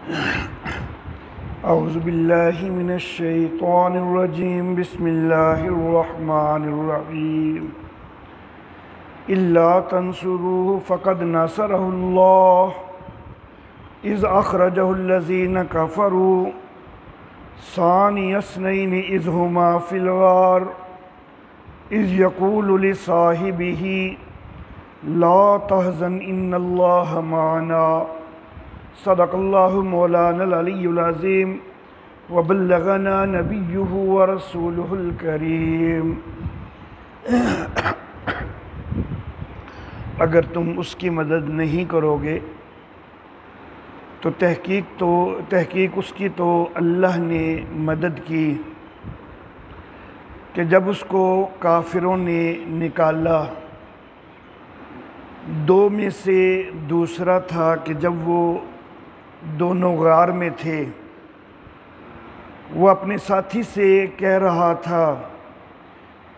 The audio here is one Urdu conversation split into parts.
اعوذ باللہ من الشیطان الرجیم بسم اللہ الرحمن الرحیم الا تنصروه فقد نصرہ اللہ اذ اخرجہ الذین کفروا ثانی اثنین اذ ہما فی الغار اذ یقول لصاحبہ لا تحزن ان اللہ معنا صدق اللہ مولانا العلی العظیم وبلغنا نبیہ ورسولہ الکریم۔ اگر تم اس کی مدد نہیں کرو گے تو تحقیق اس کی تو اللہ نے مدد کی کہ جب اس کو کافروں نے نکالا، دو میں سے دوسرا تھا کہ جب وہ دونوں غار میں تھے، وہ اپنے ساتھی سے کہہ رہا تھا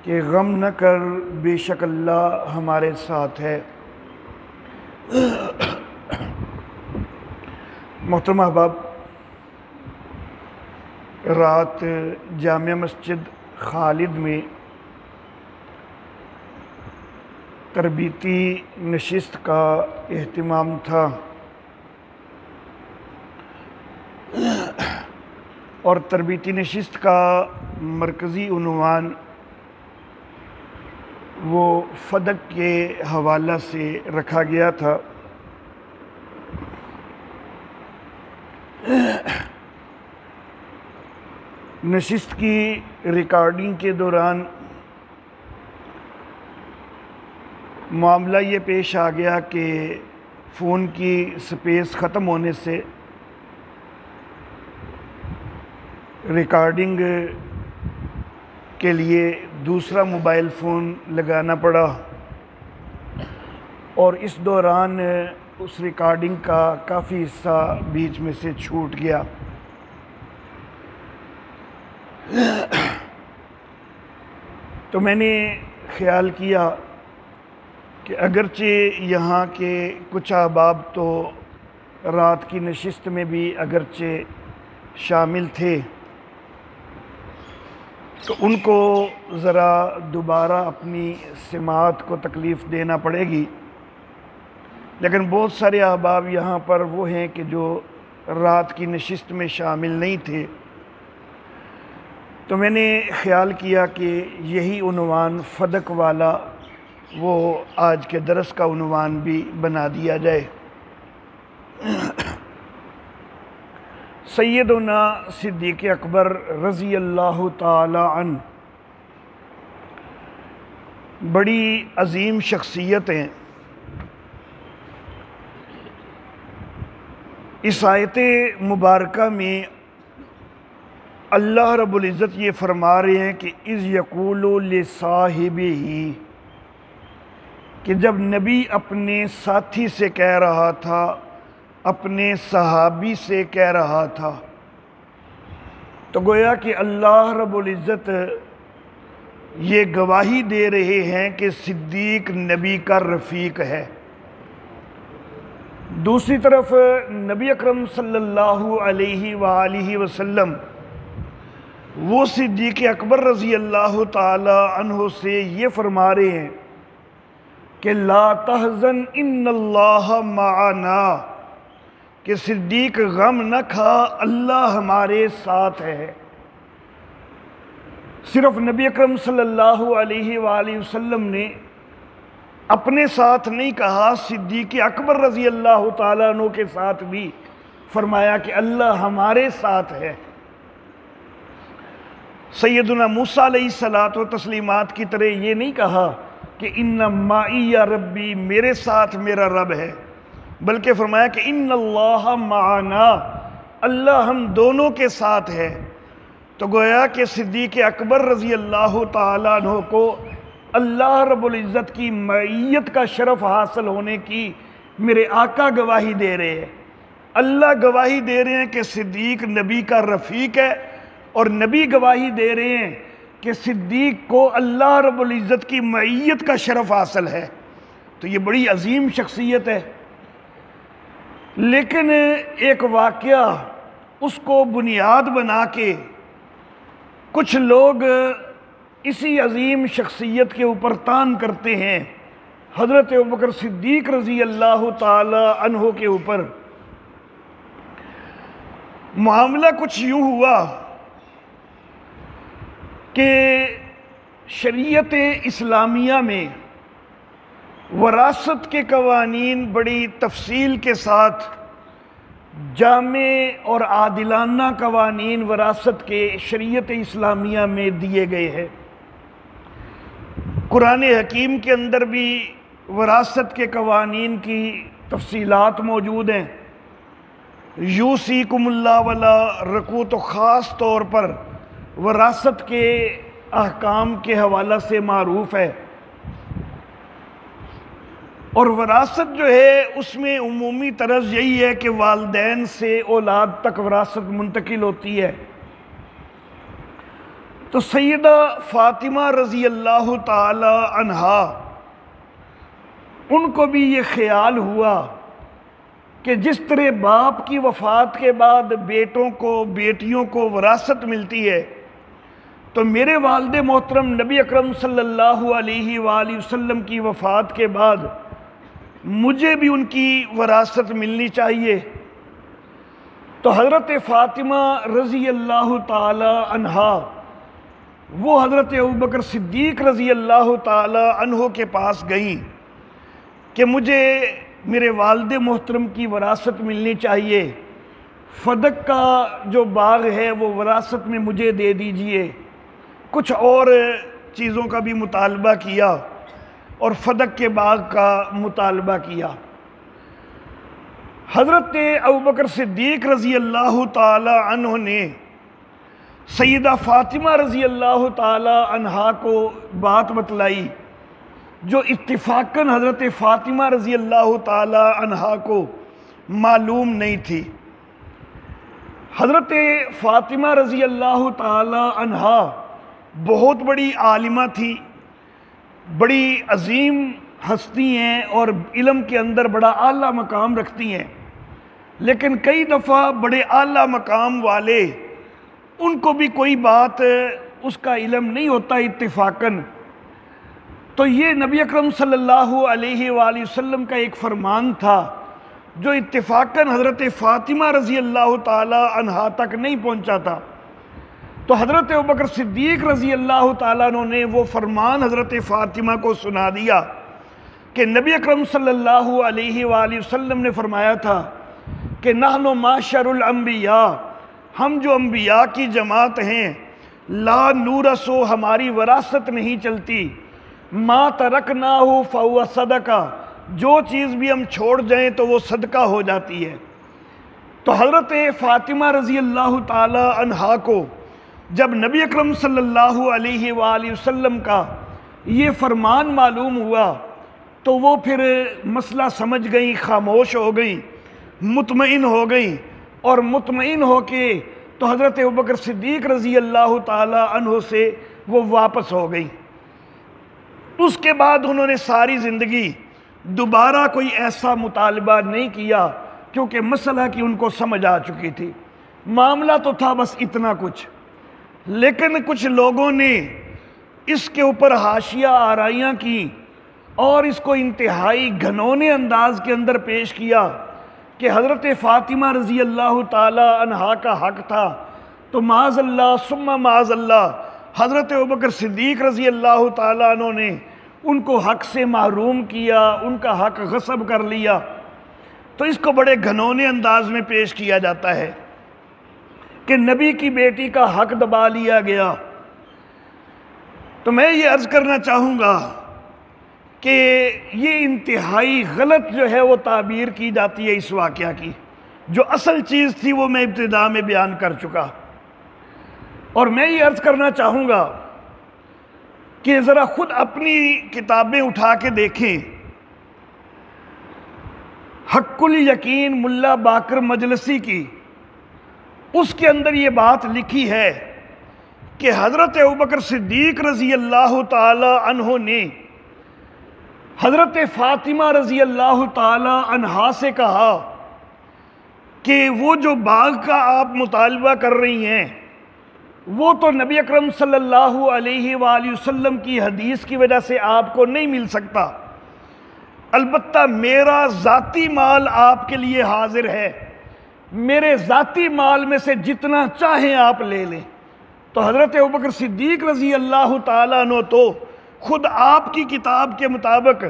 کہ غم نہ کر، بے شک اللہ ہمارے ساتھ ہے۔ محترم احباب، رات جامع مسجد خالد میں تربیتی نشست کا اہتمام تھا، اور تربیتی نشست کا مرکزی عنوان وہ فدق کے حوالہ سے رکھا گیا تھا۔ نشست کی ریکارڈنگ کے دوران معاملہ یہ پیش آ گیا کہ فون کی سپیس ختم ہونے سے ریکارڈنگ کے لیے دوسرا موبائل فون لگانا پڑا، اور اس دوران اس ریکارڈنگ کا کافی حصہ بیچ میں سے چھوٹ گیا۔ تو میں نے خیال کیا کہ اگرچہ یہاں کے کچھ احباب تو رات کی نشست میں بھی اگرچہ شامل تھے، تو ان کو ذرا دوبارہ اپنی سماعت کو تکلیف دینا پڑے گی، لیکن بہت سارے احباب یہاں پر وہ ہیں کہ جو رات کی نشست میں شامل نہیں تھے، تو میں نے خیال کیا کہ یہی عنوان فدق والا وہ آج کے درس کا عنوان بھی بنا دیا جائے۔ سیدنا صدیق اکبر رضی اللہ تعالی عنہ بڑی عظیم شخصیت ہیں۔ اس آیت مبارکہ میں اللہ رب العزت یہ فرما رہے ہیں کہ اذ یقول لصاحبہ، کہ جب نبی اپنے ساتھی سے کہہ رہا تھا، اپنے صحابی سے کہہ رہا تھا، تو گویا کہ اللہ رب العزت یہ گواہی دے رہے ہیں کہ صدیق نبی کا رفیق ہے۔ دوسری طرف نبی اکرم صلی اللہ علیہ وآلہ وسلم وہ صدیق اکبر رضی اللہ تعالی عنہ سے یہ فرما رہے ہیں کہ لا تحزن ان اللہ معنا، کہ صدیق غم نہ کھا، اللہ ہمارے ساتھ ہے۔ صرف نبی اکرم صلی اللہ علیہ وآلہ وسلم نے اپنے ساتھ نہیں کہا، صدیق اکبر رضی اللہ تعالیٰ عنہ کے ساتھ بھی فرمایا کہ اللہ ہمارے ساتھ ہے۔ سیدنا موسیٰ علیہ الصلاۃ والتسلیمات کی طرح یہ نہیں کہا کہ ان معی ربی، میرے ساتھ میرا رب ہے، بلکہ فرمایا کہ ان اللہ معنا، اللہ ہم دونوں کے ساتھ ہے۔ تو گویا کہ صدیق اکبر رضی اللہ تعالیٰ عنہ کو اللہ رب العزت کی معیت کا شرف حاصل ہونے کی میرے آقا گواہی دے رہے ہیں۔ اللہ گواہی دے رہے ہیں کہ صدیق نبی کا رفیق ہے، اور نبی گواہی دے رہے ہیں کہ صدیق کو اللہ رب العزت کی معیت کا شرف حاصل ہے۔ تو یہ بڑی عظیم شخصیت ہے۔ لیکن ایک واقعہ اس کو بنیاد بنا کے کچھ لوگ اسی عظیم شخصیت کے اوپر طعن کرتے ہیں، حضرت ابوبکر صدیق رضی اللہ تعالی عنہ کے اوپر۔ معاملہ کچھ یوں ہوا کہ شریعت اسلامیہ میں وراثت کے قوانین بڑی تفصیل کے ساتھ جامع اور عادلانہ قوانین وراثت کے شریعت اسلامیہ میں دیے گئے ہیں۔ قرآن حکیم کے اندر بھی وراثت کے قوانین کی تفصیلات موجود ہیں۔ یوصیکم اللہ ولا رکوع تو خاص طور پر وراثت کے احکام کے حوالہ سے معروف ہے، اور وراثت جو ہے اس میں عمومی طرز یہی ہے کہ والدین سے اولاد تک وراثت منتقل ہوتی ہے۔ تو سیدہ فاطمہ رضی اللہ تعالی عنہا ان کو بھی یہ خیال ہوا کہ جس طرح باپ کی وفات کے بعد بیٹوں کو بیٹیوں کو وراثت ملتی ہے، تو میرے والد محترم نبی اکرم صلی اللہ علیہ وآلہ وسلم کی وفات کے بعد مجھے بھی ان کی وراثت ملنی چاہیے۔ تو حضرت فاطمہ رضی اللہ تعالی عنہا وہ حضرت ابوبکر صدیق رضی اللہ تعالی عنہ کے پاس گئیں کہ مجھے میرے والد محترم کی وراثت ملنی چاہیے، فدق کا جو باغ ہے وہ وراثت میں مجھے دے دیجئے۔ کچھ اور چیزوں کا بھی مطالبہ کیا اور فدق کے باغ کا مطالبہ کیا۔ حضرت ابوبکر صدیق رضی اللہ تعالی عنہ نے سیدہ فاطمہ رضی اللہ تعالی عنہا کو بات بتلائی جو اتفاقاً حضرت فاطمہ رضی اللہ تعالی عنہا کو معلوم نہیں تھی۔ حضرت فاطمہ رضی اللہ تعالی عنہا بہت بڑی عالمہ تھی، بڑی عظیم ہستی ہیں اور علم کے اندر بڑا اعلیٰ مقام رکھتی ہیں، لیکن کئی دفعہ بڑے اعلیٰ مقام والے ان کو بھی کوئی بات اس کا علم نہیں ہوتا اتفاقاً۔ تو یہ نبی اکرم صلی اللہ علیہ وآلہ وسلم کا ایک فرمان تھا جو اتفاقاً حضرت فاطمہ رضی اللہ تعالی عنہا تک نہیں پہنچا تھا۔ تو حضرت ابوبکر صدیق رضی اللہ تعالیٰ عنہ نے وہ فرمان حضرت فاطمہ کو سنا دیا کہ نبی اکرم صلی اللہ علیہ وآلہ وسلم نے فرمایا تھا کہ نحن معاشر الانبیاء، ہم جو انبیاء کی جماعت ہیں، لا نورثو، ہماری وراثت نہیں چلتی، ما ترکناہ فہو صدقہ، جو چیز بھی ہم چھوڑ جائیں تو وہ صدقہ ہو جاتی ہے۔ تو حضرت فاطمہ رضی اللہ تعالی عنہا کو جب نبی اکرم صلی اللہ علیہ وآلہ وسلم کا یہ فرمان معلوم ہوا تو وہ پھر مسئلہ سمجھ گئیں، خاموش ہو گئیں، مطمئن ہو گئیں، اور مطمئن ہو کے تو حضرت ابوبکر صدیق رضی اللہ تعالی عنہ سے وہ واپس ہو گئیں۔ اس کے بعد انہوں نے ساری زندگی دوبارہ کوئی ایسا مطالبہ نہیں کیا، کیونکہ مسئلہ کی ان کو سمجھ آ چکی تھی۔ معاملہ تو تھا بس اتنا کچھ، لیکن کچھ لوگوں نے اس کے اوپر حاشیہ آرائیاں کی اور اس کو انتہائی گھنونے انداز کے اندر پیش کیا کہ حضرت فاطمہ رضی اللہ تعالی عنہا کا حق تھا، تو معاذ اللہ ثم معاذ اللہ حضرت ابوبکر صدیق رضی اللہ تعالیٰ عنہ نے ان کو حق سے محروم کیا، ان کا حق غصب کر لیا۔ تو اس کو بڑے گھنونے انداز میں پیش کیا جاتا ہے کہ نبی کی بیٹی کا حق دبا لیا گیا۔ تو میں یہ عرض کرنا چاہوں گا کہ یہ انتہائی غلط جو ہے وہ تعبیر کی جاتی ہے اس واقعہ کی، جو اصل چیز تھی وہ میں ابتدا میں بیان کر چکا۔ اور میں یہ عرض کرنا چاہوں گا کہ ذرا خود اپنی کتابیں اٹھا کے دیکھیں۔ حق الیقین ملا باقر مجلسی کی، اس کے اندر یہ بات لکھی ہے کہ حضرت ابوبکر صدیق رضی اللہ تعالی عنہ نے حضرت فاطمہ رضی اللہ تعالی عنہا سے کہا کہ وہ جو باغ کا آپ مطالبہ کر رہی ہیں وہ تو نبی اکرم صلی اللہ علیہ وآلہ وسلم کی حدیث کی وجہ سے آپ کو نہیں مل سکتا، البتہ میرا ذاتی مال آپ کے لیے حاضر ہے، میرے ذاتی مال میں سے جتنا چاہیں آپ لے لیں۔ تو حضرت ابوبکر صدیق رضی اللہ تعالیٰ عنہ تو خود آپ کی کتاب کے مطابق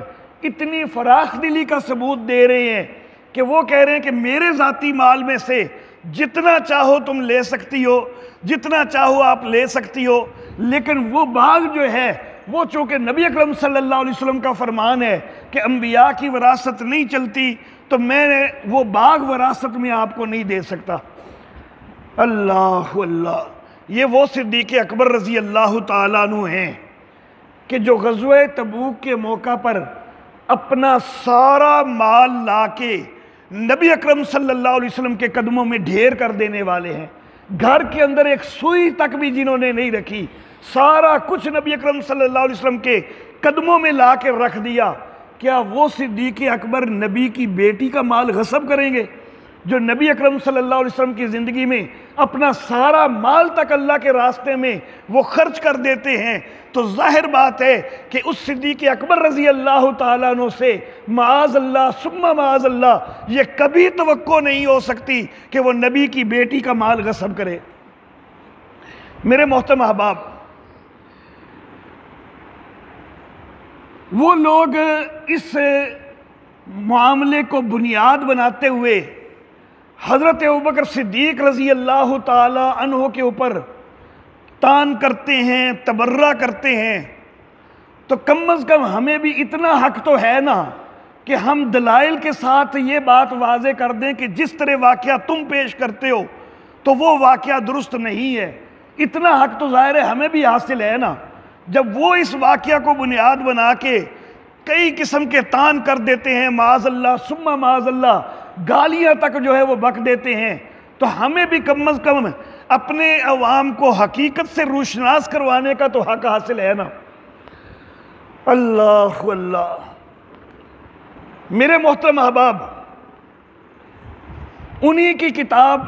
اتنی فراخ دلی کا ثبوت دے رہے ہیں کہ وہ کہہ رہے ہیں کہ میرے ذاتی مال میں سے جتنا چاہو تم لے سکتی ہو، جتنا چاہو آپ لے سکتی ہو، لیکن وہ باغ جو ہے وہ چونکہ نبی اکرم صلی اللہ علیہ وسلم کا فرمان ہے کہ انبیاء کی وراثت نہیں چلتی، تو میں وہ باغ وراثت میں آپ کو نہیں دے سکتا۔ اللہ اللہ، یہ وہ صدیق اکبر رضی اللہ تعالیٰ عنہ ہیں کہ جو غزوہ تبوک کے موقع پر اپنا سارا مال لا کے نبی اکرم صلی اللہ علیہ وسلم کے قدموں میں ڈھیر کر دینے والے ہیں، گھر کے اندر ایک سوئی تک بھی جنہوں نے نہیں رکھی، سارا کچھ نبی اکرم صلی اللہ علیہ وسلم کے قدموں میں لا کے رکھ دیا۔ کیا وہ صدیق اکبر نبی کی بیٹی کا مال غصب کریں گے جو نبی اکرم صلی اللہ علیہ وسلم کی زندگی میں اپنا سارا مال تک اللہ کے راستے میں وہ خرچ کر دیتے ہیں؟ تو ظاہر بات ہے کہ اس صدیق اکبر رضی اللہ تعالیٰ عنہ سے معاذ اللہ ثم معاذ اللہ یہ کبھی توقع نہیں ہو سکتی کہ وہ نبی کی بیٹی کا مال غصب کرے۔ میرے محترم احباب، وہ لوگ اس معاملے کو بنیاد بناتے ہوئے حضرت ابوبکر صدیق رضی اللہ تعالی عنہ کے اوپر تان کرتے ہیں، تبرہ کرتے ہیں، تو کم از کم ہمیں بھی اتنا حق تو ہے نا کہ ہم دلائل کے ساتھ یہ بات واضح کر دیں کہ جس طرح واقعہ تم پیش کرتے ہو تو وہ واقعہ درست نہیں ہے۔ اتنا حق تو ظاہر ہے ہمیں بھی حاصل ہے نا۔ جب وہ اس واقعہ کو بنیاد بنا کے کئی قسم کے تان کر دیتے ہیں، معاذ اللہ ثم معاذ اللہ، گالیاں تک جو ہے وہ بک دیتے ہیں، تو ہمیں بھی کم از کم اپنے عوام کو حقیقت سے روشناس کروانے کا تو حق حاصل ہے نا۔ اللہ اللہ، میرے محترم احباب، انہی کی کتاب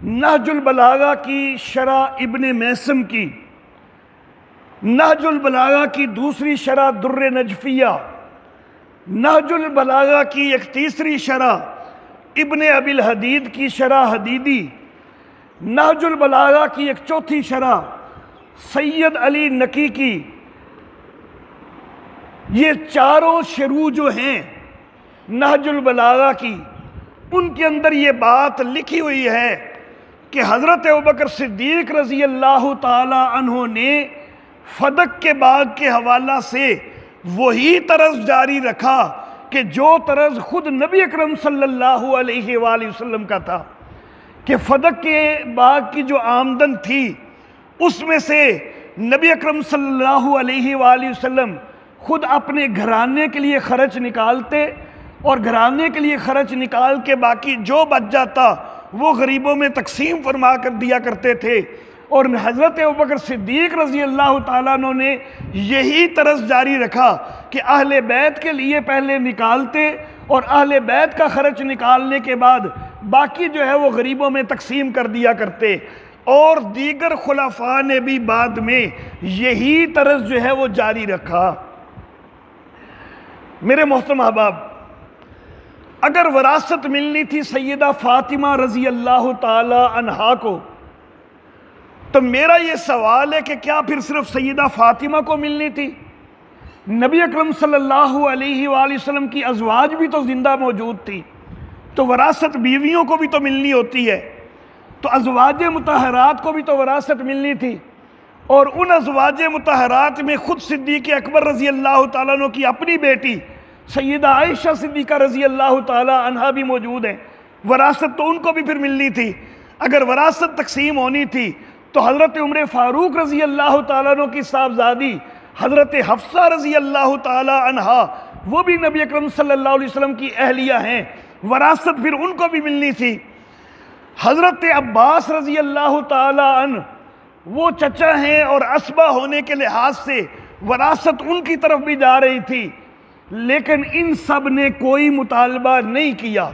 نہج البلاغہ کی شرح ابن میثم کی، نہج البلاغہ کی دوسری شرح در نجفیہ، نہج البلاغہ کی ایک تیسری شرح ابن ابی الحدید کی شرح حدیدی، نہج البلاغہ کی ایک چوتھی شرح سید علی نقی کی، یہ چاروں شروح جو ہیں نہج البلاغہ کی، ان کے اندر یہ بات لکھی ہوئی ہے کہ حضرت ابوبکر صدیق رضی اللہ تعالی عنہ نے فدق کے باغ کے حوالہ سے وہی طرز جاری رکھا کہ جو طرز خود نبی اکرم صلی اللہ علیہ وآلہ وسلم کا تھا، کہ فدق کے باغ کی جو آمدن تھی اس میں سے نبی اکرم صلی اللہ علیہ وآلہ وسلم خود اپنے گھرانے کے لیے خرچ نکالتے، اور گھرانے کے لیے خرچ نکال کے باقی جو بچ جاتا وہ غریبوں میں تقسیم فرما کر دیا کرتے تھے۔ اور حضرت ابوبکر صدیق رضی اللہ تعالیٰ عنہ نے یہی طرز جاری رکھا کہ اہل بیت کے لیے پہلے نکالتے اور اہل بیت کا خرچ نکالنے کے بعد باقی جو ہے وہ غریبوں میں تقسیم کر دیا کرتے، اور دیگر خلفاء نے بھی بعد میں یہی طرز جو ہے وہ جاری رکھا۔ میرے محترم احباب، اگر وراثت ملنی تھی سیدہ فاطمہ رضی اللہ تعالی عنہا کو، تو میرا یہ سوال ہے کہ کیا پھر صرف سیدہ فاطمہ کو ملنی تھی؟ نبی اکرم صلی اللہ علیہ وآلہ وسلم کی ازواج بھی تو زندہ موجود تھی، تو وراثت بیویوں کو بھی تو ملنی ہوتی ہے، تو ازواج مطہرات کو بھی تو وراثت ملنی تھی، اور ان ازواج مطہرات میں خود صدیق اکبر رضی اللہ تعالیٰ عنہ کی اپنی بیٹی سیدہ عائشہ صدیقہ رضی اللہ تعالیٰ عنہا بھی موجود ہیں، وراثت تو ان کو بھی پھر ملنی تھی۔ اگر وراثت تقسیم ہونی تھی تو حضرت عمر فاروق رضی اللہ تعالیٰ عنہ کی صاحبزادی حضرت حفصہ رضی اللہ تعالیٰ عنہا، وہ بھی نبی اکرم صلی اللہ علیہ وسلم کی اہلیہ ہیں، وراثت پھر ان کو بھی ملنی تھی۔ حضرت عباس رضی اللہ تعالیٰ عنہ وہ چچا ہیں اور اسبہ ہونے کے لحاظ سے وراثت ان کی طرف بھی جا رہی تھی، لیکن ان سب نے کوئی مطالبہ نہیں کیا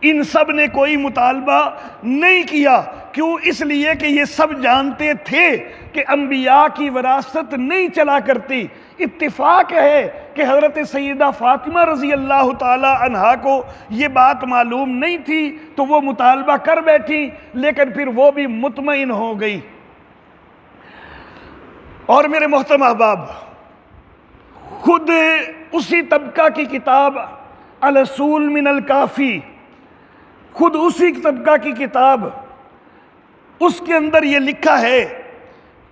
ان سب نے کوئی مطالبہ نہیں کیا. کیوں؟ اس لیے کہ یہ سب جانتے تھے کہ انبیاء کی وراثت نہیں چلا کرتی. اتفاق ہے کہ حضرت سیدہ فاطمہ رضی اللہ تعالی عنہا کو یہ بات معلوم نہیں تھی تو وہ مطالبہ کر بیٹھی، لیکن پھر وہ بھی مطمئن ہو گئی. اور میرے محترم احباب، خود اسی طبقہ کی کتاب الاصول من الکافی، خود اسی طبقہ کی کتاب، اس کے اندر یہ لکھا ہے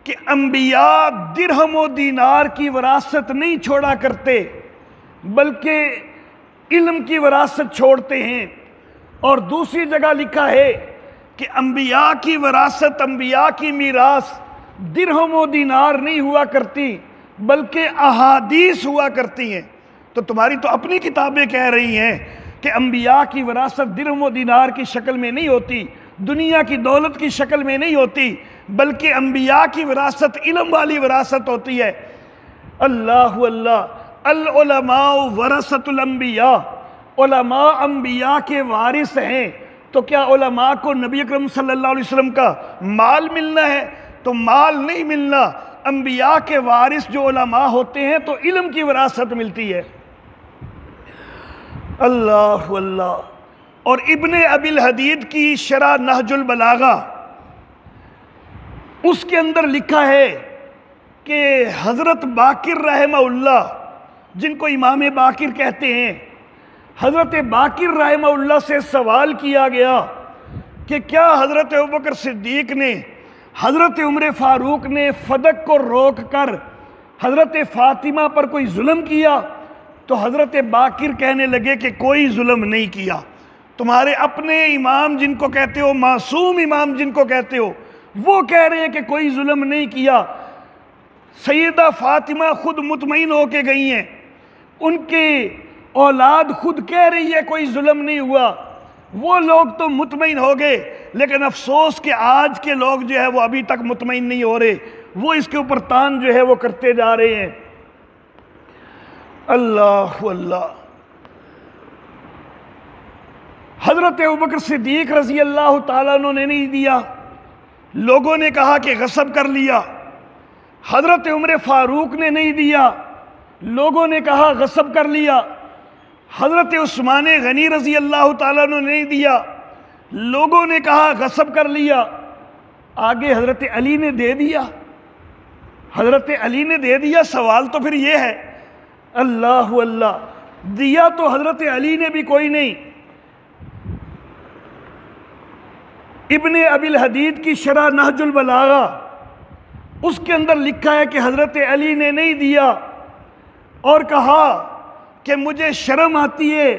کہ انبیاء درہم و دینار کی وراثت نہیں چھوڑا کرتے بلکہ علم کی وراثت چھوڑتے ہیں. اور دوسری جگہ لکھا ہے کہ انبیاء کی وراثت، انبیاء کی میراث درہم و دینار نہیں ہوا کرتی بلکہ احادیث ہوا کرتی ہیں. تو تمہاری تو اپنی کتابیں کہہ رہی ہیں کہ انبیاء کی وراثت درہم و دینار کی شکل میں نہیں ہوتی، دنیا کی دولت کی شکل میں نہیں ہوتی، بلکہ انبیاء کی وراثت علم والی وراثت ہوتی ہے. اللہ اللہ، العلماء ورثۃ الانبیاء، علماء انبیاء کے وارث ہیں. تو کیا علماء کو نبی اکرم صلی اللہ علیہ وسلم کا مال ملنا ہے؟ تو مال نہیں ملنا. انبیاء کے وارث جو علماء ہوتے ہیں تو علم کی وراثت ملتی ہے. اللہ اللہ. اور ابن ابی الحدید کی شرح نہج البلاغہ، اس کے اندر لکھا ہے کہ حضرت باقر رحمہ اللہ، جن کو امام باقر کہتے ہیں، حضرت باقر رحمہ اللہ سے سوال کیا گیا کہ کیا حضرت ابوبکر صدیق نے، حضرت عمر فاروق نے فدق کو روک کر حضرت فاطمہ پر کوئی ظلم کیا؟ تو حضرت باقر کہنے لگے کہ کوئی ظلم نہیں کیا. تمہارے اپنے امام جن کو کہتے ہو، معصوم امام جن کو کہتے ہو، وہ کہہ رہے ہیں کہ کوئی ظلم نہیں کیا. سیدہ فاطمہ خود مطمئن ہو کے گئی ہیں، ان کی اولاد خود کہہ رہی ہے کوئی ظلم نہیں ہوا. وہ لوگ تو مطمئن ہو گئے، لیکن افسوس کہ آج کے لوگ جو ہے وہ ابھی تک مطمئن نہیں ہو رہے، وہ اس کے اوپر تان جو ہے وہ کرتے جا رہے ہیں. اللہ اللہ. حضرت ابوبکر صدیق رضی اللہ تعالیٰ عنہ نے نہیں دیا، لوگوں نے کہا کہ غصب کر لیا. حضرت عمر فاروق نے نہیں دیا، لوگوں نے کہا غصب کر لیا. حضرت عثمان غنی رضی اللہ تعالیٰ عنہ نے نہیں دیا، لوگوں نے کہا غصب کر لیا. آگے حضرت علی نے دے دیا، حضرت علی نے دے دیا. سوال تو پھر یہ ہے، اللہ اللہ، دیا تو حضرت علی نے بھی کوئی نہیں. ابن ابی الحدید کی شرح نہج البلاغہ، اس کے اندر لکھا ہے کہ حضرت علی نے نہیں دیا اور کہا کہ مجھے شرم آتی ہے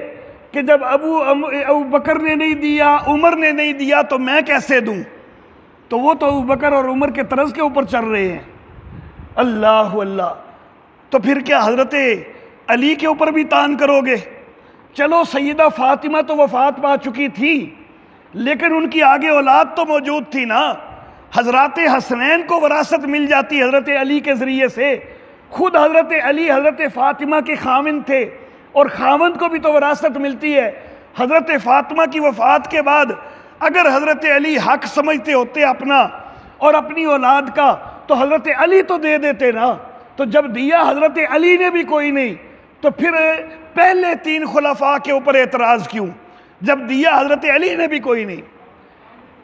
کہ جب ابو بکر نے نہیں دیا، عمر نے نہیں دیا تو میں کیسے دوں؟ تو وہ تو ابو بکر اور عمر کے طرز کے اوپر چل رہے ہیں. اللہ اللہ. تو پھر کیا حضرت علی کے اوپر بھی تان کرو گے؟ چلو سیدہ فاطمہ تو وفات پا چکی تھی، لیکن ان کی آگے اولاد تو موجود تھی نا. حضرات حسنین کو وراثت مل جاتی حضرت علی کے ذریعے سے. خود حضرت علی حضرت فاطمہ کے خاوند تھے، اور خاوند کو بھی تو وراثت ملتی ہے. حضرت فاطمہ کی وفات کے بعد اگر حضرت علی حق سمجھتے ہوتے اپنا اور اپنی اولاد کا تو حضرت علی تو دے دیتے نا. تو جب دیا حضرت علی نے بھی کوئی نہیں، تو پھر پہلے 3 خلفاء کے اوپر اعتراض کیوں جب دیا حضرت علی نے بھی کوئی نہیں؟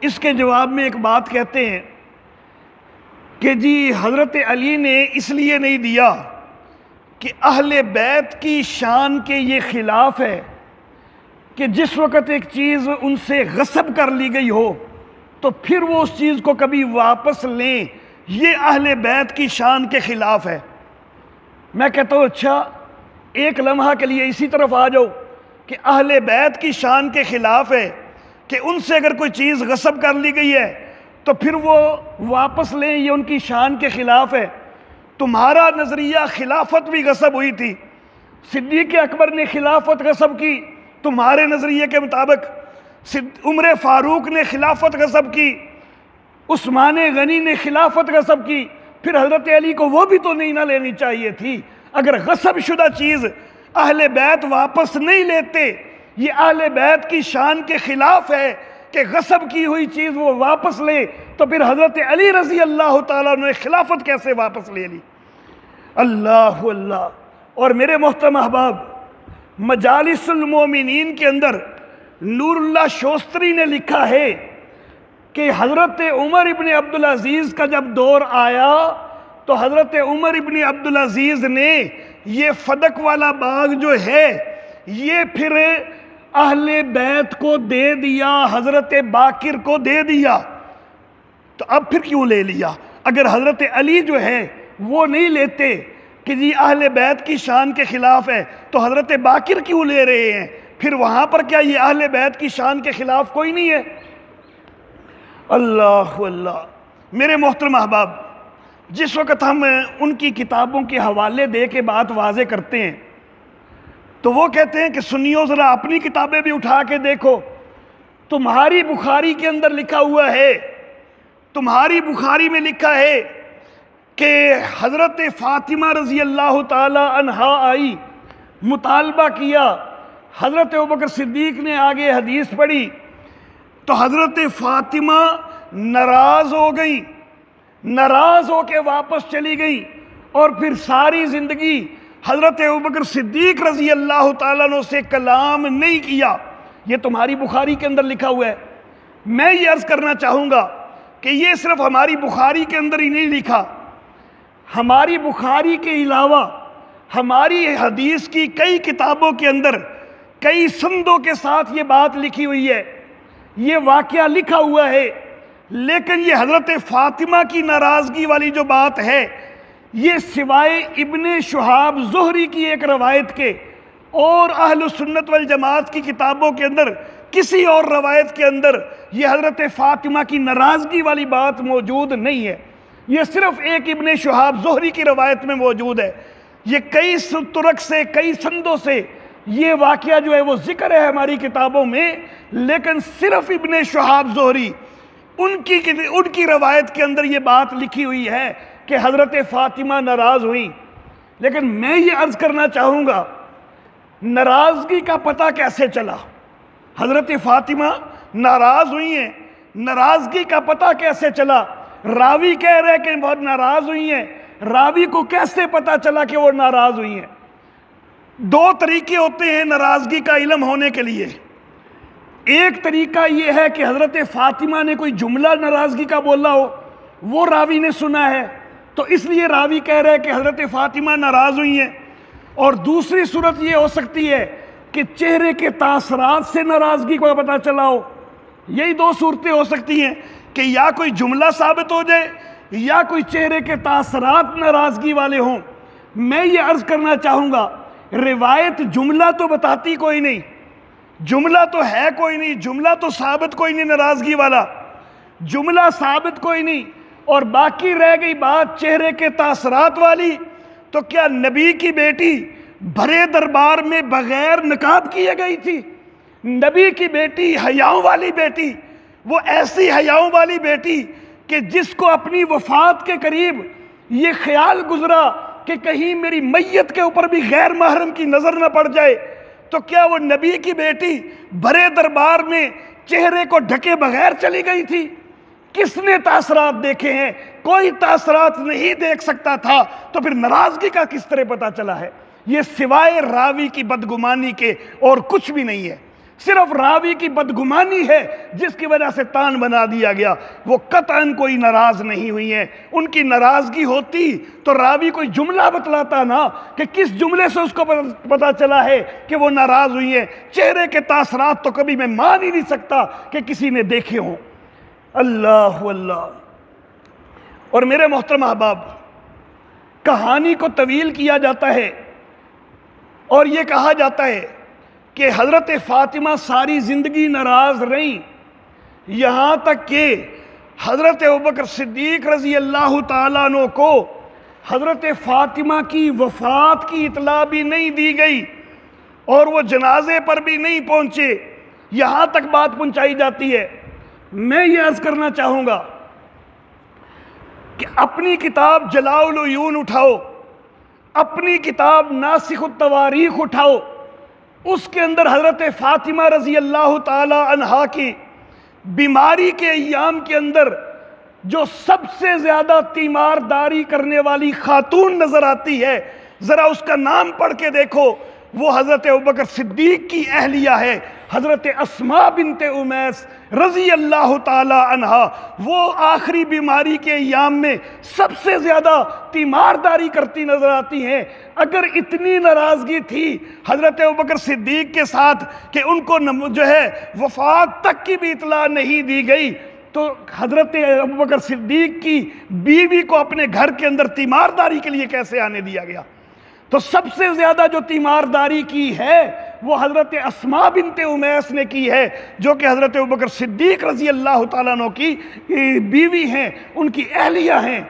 اس کے جواب میں ایک بات کہتے ہیں کہ جی حضرت علی نے اس لیے نہیں دیا کہ اہل بیت کی شان کے یہ خلاف ہے کہ جس وقت ایک چیز ان سے غصب کر لی گئی ہو تو پھر وہ اس چیز کو کبھی واپس لیں. یہ اہل بیت کی شان کے خلاف ہے. میں کہتا ہوں اچھا ایک لمحہ کے لیے اسی طرف آ جاؤ کہ اہل بیت کی شان کے خلاف ہے کہ ان سے اگر کوئی چیز غصب کر لی گئی ہے تو پھر وہ واپس لیں، یہ ان کی شان کے خلاف ہے. تمہارا نظریہ خلافت بھی غصب ہوئی تھی، صدیق اکبر نے خلافت غصب کی تمہارے نظریے کے مطابق، عمر فاروق نے خلافت غصب کی، عثمان غنی نے خلافت غصب کی. پھر حضرت علی کو وہ بھی تو نہیں نہ لینی چاہیے تھی؟ اگر غصب شدہ چیز اہل بیت واپس نہیں لیتے یہ اہل بیت کی شان کے خلاف ہے کہ غصب کی ہوئی چیز وہ واپس لے، تو پھر حضرت علی رضی اللہ تعالیٰ نے خلافت کیسے واپس لے لی؟ اللہ اللہ۔ اور میرے محترم احباب، مجالس المومنین کے اندر نور اللہ شوستری نے لکھا ہے کہ حضرت عمر ابن عبدالعزیز کا جب دور آیا تو حضرت عمر ابن عبدالعزیز نے یہ فدق والا باغ جو ہے یہ پھر اہل بیت کو دے دیا، حضرت باقر کو دے دیا۔ تو اب پھر کیوں لے لیا؟ اگر حضرت علی جو ہے وہ نہیں لیتے کہ جی اہل بیت کی شان کے خلاف ہے، تو حضرت باقر کیوں لے رہے ہیں؟ پھر وہاں پر کیا یہ اہل بیت کی شان کے خلاف کوئی نہیں ہے؟ اللہ اللہ۔ میرے محترم احباب، جس وقت ہم ان کی کتابوں کے حوالے دے کے بات واضح کرتے ہیں تو وہ کہتے ہیں کہ سنیو ذرا اپنی کتابیں بھی اٹھا کے دیکھو، تمہاری بخاری کے اندر لکھا ہوا ہے، تمہاری بخاری میں لکھا ہے کہ حضرت فاطمہ رضی اللہ تعالی عنہا آئی، مطالبہ کیا، حضرت ابوبکر صدیق نے آگے حدیث پڑھی تو حضرت فاطمہ ناراض ہو گئی، ناراض ہو کے واپس چلی گئی، اور پھر ساری زندگی حضرت ابوبکر صدیق رضی اللہ تعالیٰ عنہ سے کلام نہیں کیا۔ یہ تمہاری بخاری کے اندر لکھا ہوا ہے۔ میں یہ عرض کرنا چاہوں گا کہ یہ صرف ہماری بخاری کے اندر ہی نہیں لکھا، ہماری بخاری کے علاوہ ہماری حدیث کی کئی کتابوں کے اندر کئی سندوں کے ساتھ یہ بات لکھی ہوئی ہے، یہ واقعہ لکھا ہوا ہے۔ لیکن یہ حضرت فاطمہ کی ناراضگی والی جو بات ہے، یہ سوائے ابن شہاب زہری کی ایک روایت کے اور اہل سنت والجماعت کی کتابوں کے اندر کسی اور روایت کے اندر یہ حضرت فاطمہ کی ناراضگی والی بات موجود نہیں ہے۔ یہ صرف ایک ابن شہاب زہری کی روایت میں موجود ہے۔ یہ کئی طرق سے، کئی سندوں سے یہ واقعہ جو ہے وہ ذکر ہے ہماری کتابوں میں، لیکن صرف ابن شہاب زہری ان کی روایت کے اندر یہ بات لکھی ہوئی ہے کہ حضرت فاطمہ ناراض ہوئیں۔ لیکن میں یہ عرض کرنا چاہوں گا، ناراضگی کا پتہ کیسے چلا؟ حضرت فاطمہ ناراض ہوئی ہیں، ناراضگی کا پتہ کیسے چلا؟ راوی کہہ رہے کہ وہ ناراض ہوئی ہیں، راوی کو کیسے پتہ چلا کہ وہ ناراض ہوئی ہیں؟ دو طریقے ہوتے ہیں ناراضگی کا علم ہونے کے لیے۔ ایک طریقہ یہ ہے کہ حضرت فاطمہ نے کوئی جملہ ناراضگی کا بولا ہو، وہ راوی نے سنا ہے تو اس لیے راوی کہہ رہے کہ حضرت فاطمہ ناراض ہوئی ہیں۔ اور دوسری صورت یہ ہو سکتی ہے کہ چہرے کے تاثرات سے ناراضگی کو پتہ چلا ہو۔ یہی دو صورتیں ہو سکتی ہیں کہ یا کوئی جملہ ثابت ہو جائے یا کوئی چہرے کے تاثرات ناراضگی والے ہوں۔ میں یہ عرض کرنا چاہوں گا، روایت جملہ تو بتاتی کوئی نہیں، جملہ تو ہے کوئی نہیں، جملہ تو ثابت کوئی نہیں ناراضگی والا، جملہ ثابت کوئی نہیں، اور باقی رہ گئی بات چہرے کے تاثرات والی، تو کیا نبی کی بیٹی بھرے دربار میں بغیر نقاب کیے گئی تھی؟ نبی کی بیٹی حیاؤں والی بیٹی، وہ ایسی حیاؤں والی بیٹی کہ جس کو اپنی وفات کے قریب یہ خیال گزرا کہ کہیں میری میت کے اوپر بھی غیر محرم کی نظر نہ پڑ جائے، تو کیا وہ نبی کی بیٹی بھرے دربار میں چہرے کو ڈھکے بغیر چلی گئی تھی؟ کس نے تاثرات دیکھے ہیں؟ کوئی تاثرات نہیں دیکھ سکتا تھا، تو پھر ناراضگی کا کس طرح پتہ چلا ہے؟ یہ سوائے راوی کی بدگمانی کے اور کچھ بھی نہیں ہے، صرف راوی کی بدگمانی ہے جس کی وجہ سے تان بنا دیا گیا۔ وہ قطعاً کوئی ناراض نہیں ہوئی ہیں۔ ان کی ناراضگی ہوتی تو راوی کوئی جملہ بتلاتا نا کہ کس جملے سے اس کو پتہ چلا ہے کہ وہ ناراض ہوئی ہیں۔ چہرے کے تاثرات تو کبھی میں مان ہی نہیں سکتا کہ کسی نے دیکھے ہوں۔ اللہ اللہ۔ اور میرے محترم احباب، کہانی کو طویل کیا جاتا ہے اور یہ کہا جاتا ہے کہ حضرت فاطمہ ساری زندگی ناراض رہیں، یہاں تک کہ حضرت ابوبکر صدیق رضی اللہ تعالیٰ عنہ کو حضرت فاطمہ کی وفات کی اطلاع بھی نہیں دی گئی اور وہ جنازے پر بھی نہیں پہنچے، یہاں تک بات پہنچائی جاتی ہے۔ میں یہ عرض کرنا چاہوں گا کہ اپنی کتاب جلاء العیون اٹھاؤ، اپنی کتاب ناسخ التواریخ اٹھاؤ، اس کے اندر حضرت فاطمہ رضی اللہ تعالی عنہا کی بیماری کے ایام کے اندر جو سب سے زیادہ تیمارداری کرنے والی خاتون نظر آتی ہے، ذرا اس کا نام پڑھ کے دیکھو، وہ حضرت ابوبکر صدیق کی اہلیہ ہے، حضرت اسماء بنت امیس رضی اللہ تعالی عنہا۔ وہ آخری بیماری کے ایام میں سب سے زیادہ تیمارداری کرتی نظر آتی ہیں۔ اگر اتنی ناراضگی تھی حضرت ابوبکر صدیق کے ساتھ کہ ان کو جو ہے وفات تک کی بھی اطلاع نہیں دی گئی، تو حضرت ابوبکر صدیق کی بیوی کو اپنے گھر کے اندر تیمارداری کے لیے کیسے آنے دیا گیا؟ تو سب سے زیادہ جو تیمارداری کی ہے وہ حضرت اسماء بنت امیس نے کی ہے، جو کہ حضرت ابوبکر صدیق رضی اللہ تعالیٰ عنہ کی بیوی ہیں، ان کی اہلیہ ہیں۔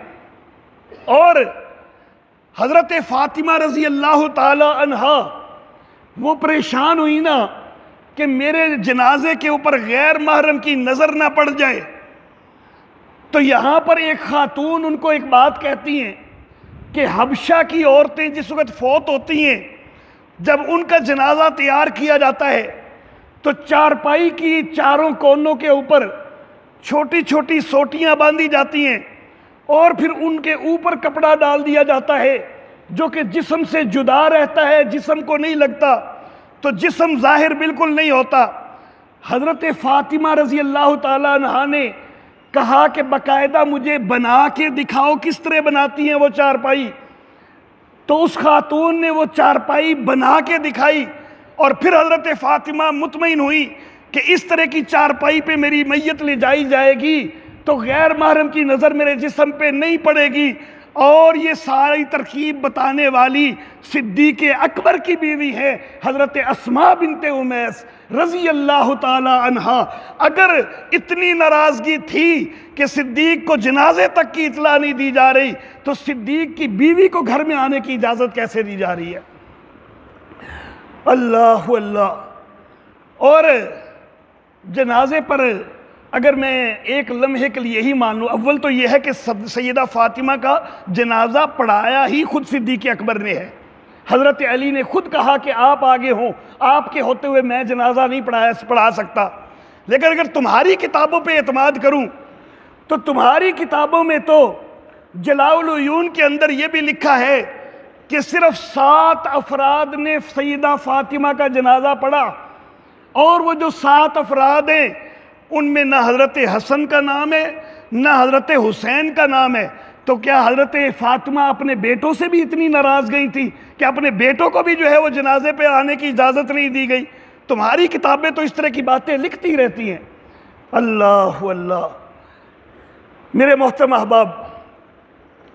اور حضرت فاطمہ رضی اللہ تعالی عنہا وہ پریشان ہوئی نا کہ میرے جنازے کے اوپر غیر محرم کی نظر نہ پڑ جائے، تو یہاں پر ایک خاتون ان کو ایک بات کہتی ہیں کہ حبشہ کی عورتیں جس وقت فوت ہوتی ہیں، جب ان کا جنازہ تیار کیا جاتا ہے تو چارپائی کی چاروں کونوں کے اوپر چھوٹی چھوٹی سوٹیاں باندھی جاتی ہیں اور پھر ان کے اوپر کپڑا ڈال دیا جاتا ہے جو کہ جسم سے جدا رہتا ہے، جسم کو نہیں لگتا، تو جسم ظاہر بالکل نہیں ہوتا۔ حضرت فاطمہ رضی اللہ تعالیٰ عنہا نے کہا کہ باقاعدہ مجھے بنا کے دکھاؤ کس طرح بناتی ہیں وہ چارپائی۔ تو اس خاتون نے وہ چارپائی بنا کے دکھائی، اور پھر حضرت فاطمہ مطمئن ہوئی کہ اس طرح کی چارپائی پہ میری میت لے جائی جائے گی تو غیر محرم کی نظر میرے جسم پہ نہیں پڑے گی۔ اور یہ ساری ترکیب بتانے والی صدیق اکبر کی بیوی ہے حضرت اسماء بنت امیس رضی اللہ تعالی عنہا۔ اگر اتنی ناراضگی تھی کہ صدیق کو جنازے تک کی اطلاع نہیں دی جا رہی، تو صدیق کی بیوی کو گھر میں آنے کی اجازت کیسے دی جا رہی ہے؟ اللہ اللہ۔ اور جنازے پر اگر میں ایک لمحے کے لیے ہی مان لوں، اول تو یہ ہے کہ سیدہ فاطمہ کا جنازہ پڑھایا ہی خود صدیق اکبر نے ہے۔ حضرت علی نے خود کہا کہ آپ آگے ہوں، آپ کے ہوتے ہوئے میں جنازہ نہیں پڑھا سکتا۔ لیکن اگر تمہاری کتابوں پہ اعتماد کروں تو تمہاری کتابوں میں تو جلاء العیون کے اندر یہ بھی لکھا ہے کہ صرف 7 افراد نے سیدہ فاطمہ کا جنازہ پڑھا، اور وہ جو 7 افراد ہیں ان میں نہ حضرت حسن کا نام ہے نہ حضرت حسین کا نام ہے۔ تو کیا حضرت فاطمہ اپنے بیٹوں سے بھی اتنی ناراض گئی تھی کہ اپنے بیٹوں کو بھی جو ہے وہ جنازے پہ آنے کی اجازت نہیں دی گئی؟ تمہاری کتابیں تو اس طرح کی باتیں لکھتی رہتی ہیں۔ اللہ اللہ۔ میرے محترم احباب،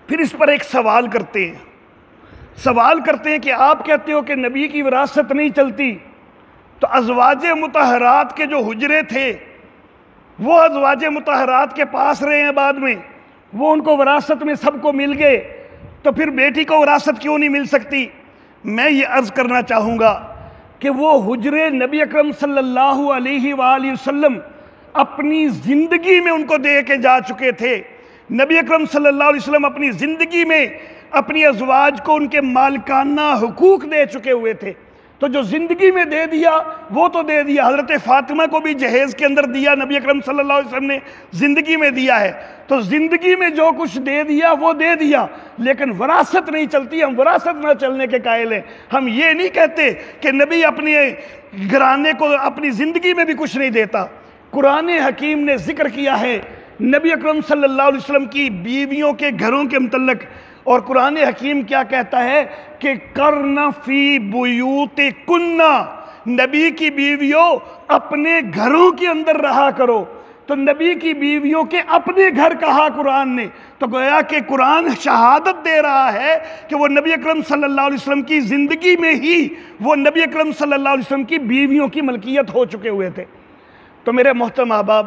پھر اس پر ایک سوال کرتے ہیں کہ آپ کہتے ہو کہ نبی کی وراثت نہیں چلتی، تو ازواج مطہرات کے جو حجرے تھے وہ ازواج مطہرات کے پاس رہے ہیں، بعد میں وہ ان کو وراثت میں سب کو مل گئے، تو پھر بیٹی کو وراثت کیوں نہیں مل سکتی؟ میں یہ عرض کرنا چاہوں گا کہ وہ حجرے نبی اکرم صلی اللہ علیہ وآلہ وسلم اپنی زندگی میں ان کو دے کے جا چکے تھے۔ نبی اکرم صلی اللہ علیہ وسلم اپنی زندگی میں اپنی ازواج کو ان کے مالکانہ حقوق دے چکے ہوئے تھے، تو جو زندگی میں دے دیا وہ تو دے دیا۔ حضرت فاطمہ کو بھی جہیز کے اندر دیا، نبی اکرم صلی اللہ علیہ وسلم نے زندگی میں دیا ہے، تو زندگی میں جو کچھ دے دیا وہ دے دیا، لیکن وراثت نہیں چلتی۔ ہم وراثت نہ چلنے کے قائل ہیں۔ ہم یہ نہیں کہتے کہ نبی اپنے گھرانے کو اپنی زندگی میں بھی کچھ نہیں دیتا۔ قرآن حکیم نے ذکر کیا ہے نبی اکرم صلی اللہ علیہ وسلم کی بیویوں کے گھروں کے متعلق، اور قرآن حکیم کیا کہتا ہے کہ کرنا فی بیوتکن، نبی کی بیویوں اپنے گھروں کے اندر رہا کرو۔ تو نبی کی بیویوں کے اپنے گھر کہا قرآن نے، تو گویا کہ قرآن شہادت دے رہا ہے کہ وہ نبی اکرم صلی اللہ علیہ وسلم کی زندگی میں ہی وہ نبی اکرم صلی اللہ علیہ وسلم کی بیویوں کی ملکیت ہو چکے ہوئے تھے۔ تو میرے محترم احباب،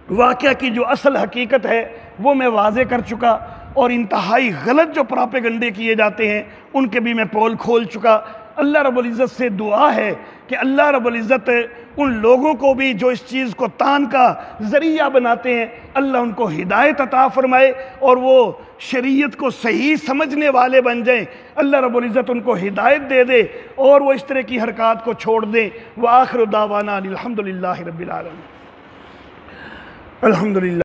واقعہ کی جو اصل حقیقت ہے وہ میں واضح کر چکا، اور انتہائی غلط جو پراپیگنڈے کیے جاتے ہیں ان کے بھی میں پول کھول چکا۔ اللہ رب العزت سے دعا ہے کہ اللہ رب العزت ان لوگوں کو بھی جو اس چیز کو تان کا ذریعہ بناتے ہیں، اللہ ان کو ہدایت عطا فرمائے اور وہ شریعت کو صحیح سمجھنے والے بن جائیں۔ اللہ رب العزت ان کو ہدایت دے دے اور وہ اس طرح کی حرکات کو چھوڑ دیں۔ وآخر دعوانا الحمدللہ رب العالمین۔ الحمدللہ۔